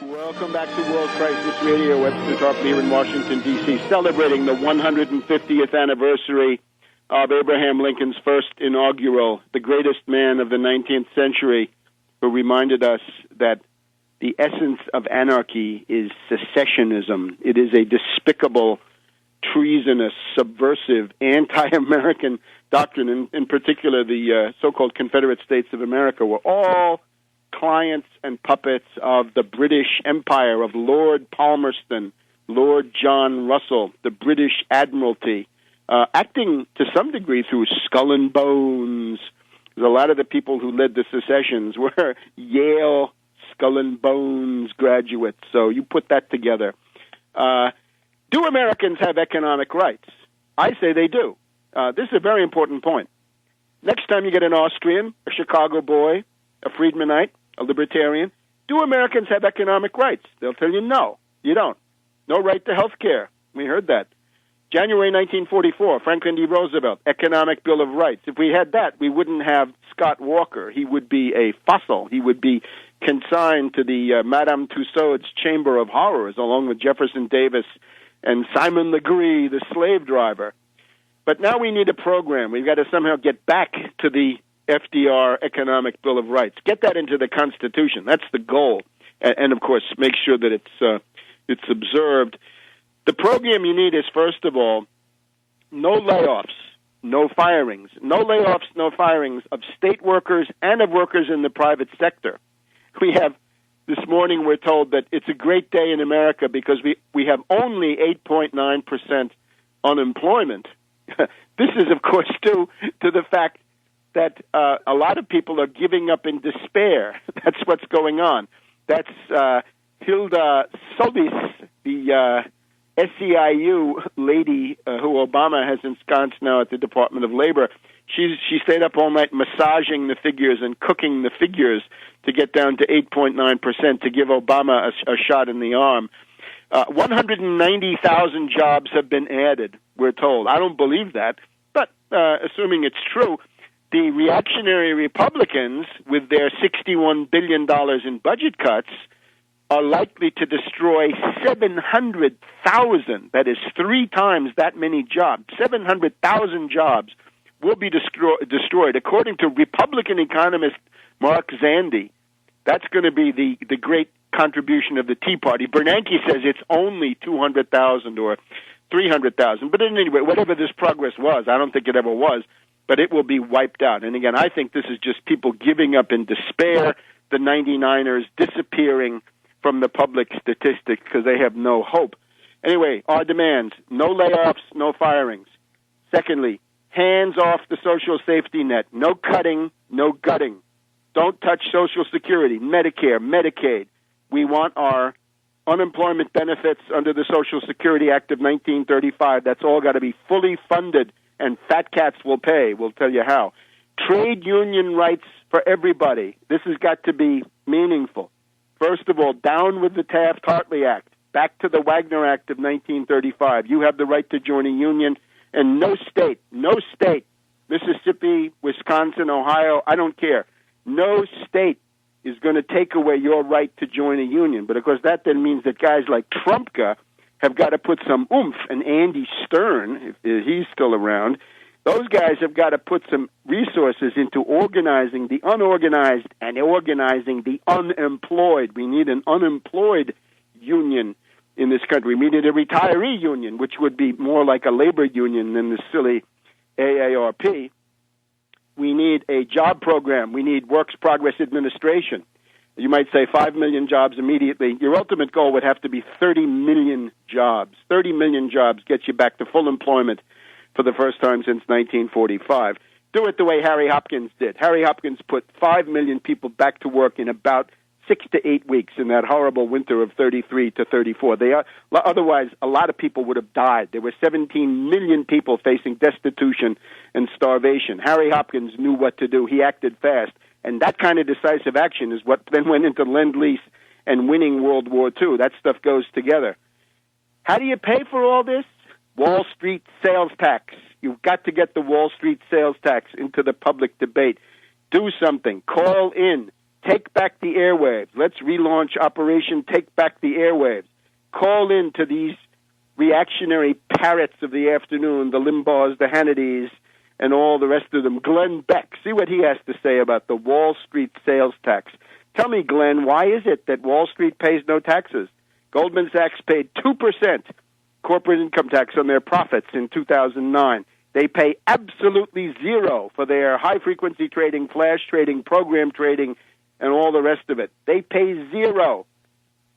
Welcome back to World Crisis Radio. Webster, Tarpley here in Washington, D.C., celebrating the 150th anniversary of Abraham Lincoln's first inaugural, the greatest man of the 19th century, who reminded us that the essence of anarchy is secessionism. It is a despicable, treasonous, subversive, anti-American doctrine. In particular, the so-called Confederate States of America were all clients and puppets of the British Empire, of Lord Palmerston, Lord John Russell, the British Admiralty, acting to some degree through Skull and Bones. A lot of the people who led the secessions were Yale Skull and Bones graduates, so you put that together. Do Americans have economic rights? I say they do. This is a very important point. Next time you get an Austrian, a Chicago boy, a Friedmanite, a libertarian, do Americans have economic rights? They'll tell you no, you don't. No right to health care. We heard that. January 1944, Franklin D. Roosevelt, Economic Bill of Rights. If we had that, we wouldn't have Scott Walker. He would be a fossil. He would be consigned to the Madame Tussauds Chamber of Horrors, along with Jefferson Davis and Simon Legree, the slave driver. But now we need a program. We've got to somehow get back to the FDR Economic Bill of Rights. Get that into the Constitution. That's the goal. And of course, make sure that it's observed. The program you need is, first of all, no layoffs, no firings. No layoffs, no firings of state workers and of workers in the private sector. We have, this morning we're told that it's a great day in America because we have only 8.9% unemployment. This is, of course, due to the fact that a lot of people are giving up in despair. That's what's going on. That's Hilda Solis, the SEIU lady who Obama has ensconced now at the Department of Labor. She stayed up all night massaging the figures and cooking the figures to get down to 8.9% to give Obama a shot in the arm. 190,000 jobs have been added, we're told. I don't believe that, but assuming it's true, the reactionary Republicans, with their $61 billion in budget cuts, are likely to destroy 700,000, that is 3 times that many jobs. 700,000 jobs will be destroyed. According to Republican economist Mark Zandi, that's going to be the great contribution of the Tea Party. Bernanke says it's only 200,000 or 300,000. But anyway, whatever this progress was, I don't think it ever was, but it will be wiped out. And again, I think this is just people giving up in despair, the 99ers disappearing from the public statistics because they have no hope. Anyway, our demands: no layoffs, no firings. Secondly, hands off the social safety net. No cutting, no gutting. Don't touch Social Security, Medicare, Medicaid. We want our unemployment benefits under the Social Security Act of 1935. That's all got to be fully funded, and fat cats will pay. We'll tell you how. Trade union rights for everybody. This has got to be meaningful. First of all, down with the Taft-Hartley Act, back to the Wagner Act of 1935. You have the right to join a union, and no state, Mississippi, Wisconsin, Ohio, I don't care, no state is going to take away your right to join a union. But, of course, that then means that guys like Trumpka have got to put some oomph, and Andy Stern, if he's still around, those guys have got to put some resources into organizing the unorganized and organizing the unemployed. We need an unemployed union in this country. We need a retiree union, which would be more like a labor union than the silly AARP. We need a job program. We need Works Progress Administration. You might say 5 million jobs immediately. Your ultimate goal would have to be 30 million jobs. 30 million jobs gets you back to full employment for the first time since 1945. Do it the way Harry Hopkins did. Harry Hopkins put 5 million people back to work in about 6 to 8 weeks in that horrible winter of 33 to 34. Otherwise, a lot of people would have died. There were 17 million people facing destitution and starvation. Harry Hopkins knew what to do. He acted fast. And that kind of decisive action is what then went into Lend-Lease and winning World War II. That stuff goes together. How do you pay for all this? Wall Street sales tax. You've got to get the Wall Street sales tax into the public debate. Do something. Call in Take back the airwaves. Let's relaunch Operation Take Back the Airwaves. Call in to these reactionary parrots of the afternoon, the Limbaughs, the Hannitys, and all the rest of them. Glenn Beck, see what he has to say about the Wall Street sales tax. Tell me, Glenn, why is it that Wall Street pays no taxes? Goldman Sachs paid 2% corporate income tax on their profits in 2009. They pay absolutely zero for their high-frequency trading, flash trading, program trading, and all the rest of it. They pay zero.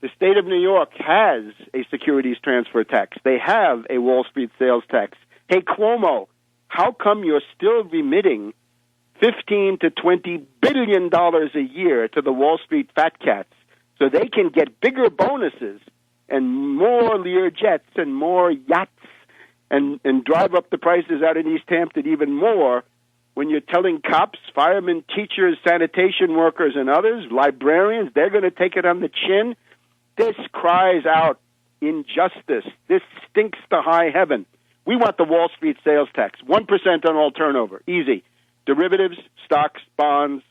The state of New York has a securities transfer tax. They have a Wall Street sales tax. Hey, Cuomo, how come you're still remitting $15 to $20 billion a year to the Wall Street fat cats so they can get bigger bonuses and more Lear jets and more yachts and drive up the prices out in East Hampton even more when you're telling cops, firemen, teachers, sanitation workers, and others, librarians, they're going to take it on the chin? This cries out injustice. This stinks to high heaven. We want the Wall Street sales tax, 1% on all turnover, easy. Derivatives, stocks, bonds,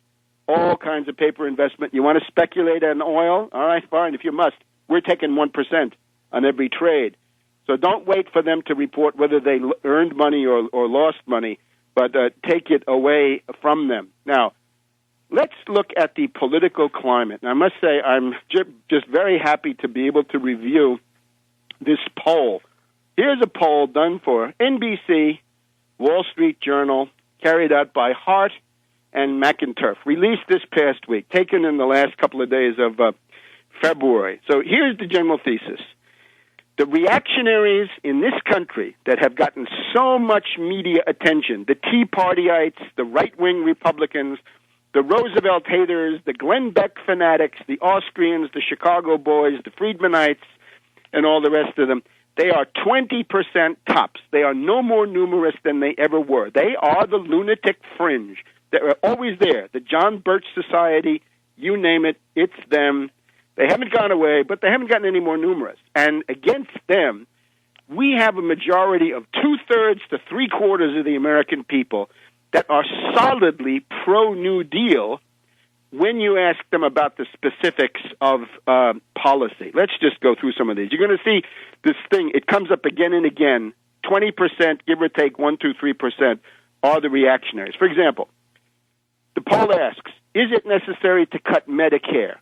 all kinds of paper investment. You want to speculate on oil? All right, fine, if you must. We're taking 1% on every trade. So don't wait for them to report whether they earned money or lost money, but take it away from them. Now, let's look at the political climate. And I must say I'm just very happy to be able to review this poll. Here's a poll done for NBC, Wall Street Journal, carried out by Hart and McInturf, released this past week, taken in the last couple of days of February. So here's the general thesis. The reactionaries in this country that have gotten so much media attention, the Tea Partyites, the right-wing Republicans, the Roosevelt haters, the Glenn Beck fanatics, the Austrians, the Chicago boys, the Friedmanites, and all the rest of them, they are 20% tops. They are no more numerous than they ever were. They are the lunatic fringe. They're always there. The John Birch Society, you name it, it's them. They haven't gone away, but they haven't gotten any more numerous. And against them, we have a majority of 2/3 to 3/4 of the American people that are solidly pro-New Deal when you ask them about the specifics of policy. Let's just go through some of these. You're going to see this thing. It comes up again and again. 20%, give or take 1, 2, 3%, are the reactionaries. For example, the poll asks, is it necessary to cut Medicare?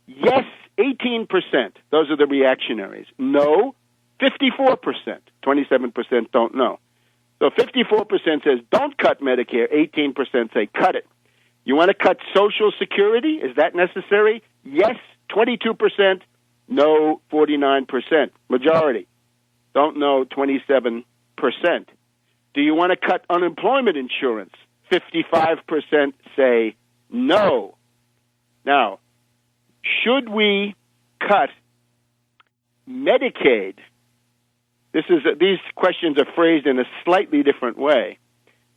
Yes, 18%. Those are the reactionaries. No, 54%. 27% don't know. So 54% says don't cut Medicare. 18% say cut it. You want to cut Social Security? Is that necessary? Yes, 22%. No, 49%. Majority. Don't know, 27%. Do you want to cut unemployment insurance? 55% say no. Now, should we cut Medicaid? These questions are phrased in a slightly different way.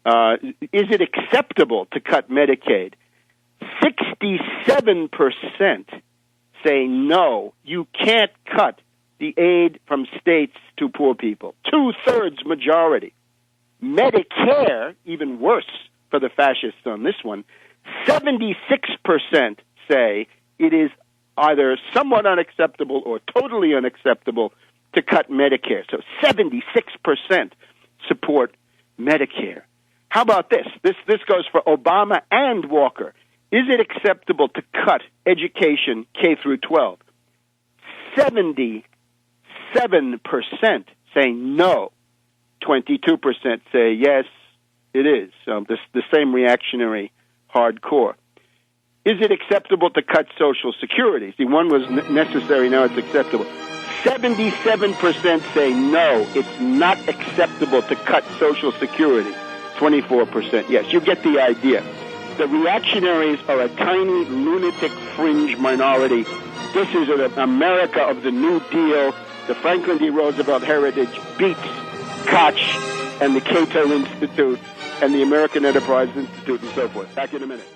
Is it acceptable to cut Medicaid? 67% say no, you can't cut the aid from states to poor people. 2/3 majority. Medicare, even worse for the fascists on this one, 76% say it is either somewhat unacceptable or totally unacceptable to cut Medicare. So 76% support Medicare. How about this? This goes for Obama and Walker. Is it acceptable to cut education K through 12? 77% say no. 22% say yes, it is. The same reactionary hardcore. Is it acceptable to cut Social Security? See, one was necessary, now it's acceptable. 77% say no, it's not acceptable to cut Social Security. 24% yes. You get the idea. The reactionaries are a tiny, lunatic, fringe minority. This is an America of the New Deal. The Franklin D. Roosevelt heritage beats Koch and the Cato Institute and the American Enterprise Institute and so forth. Back in a minute.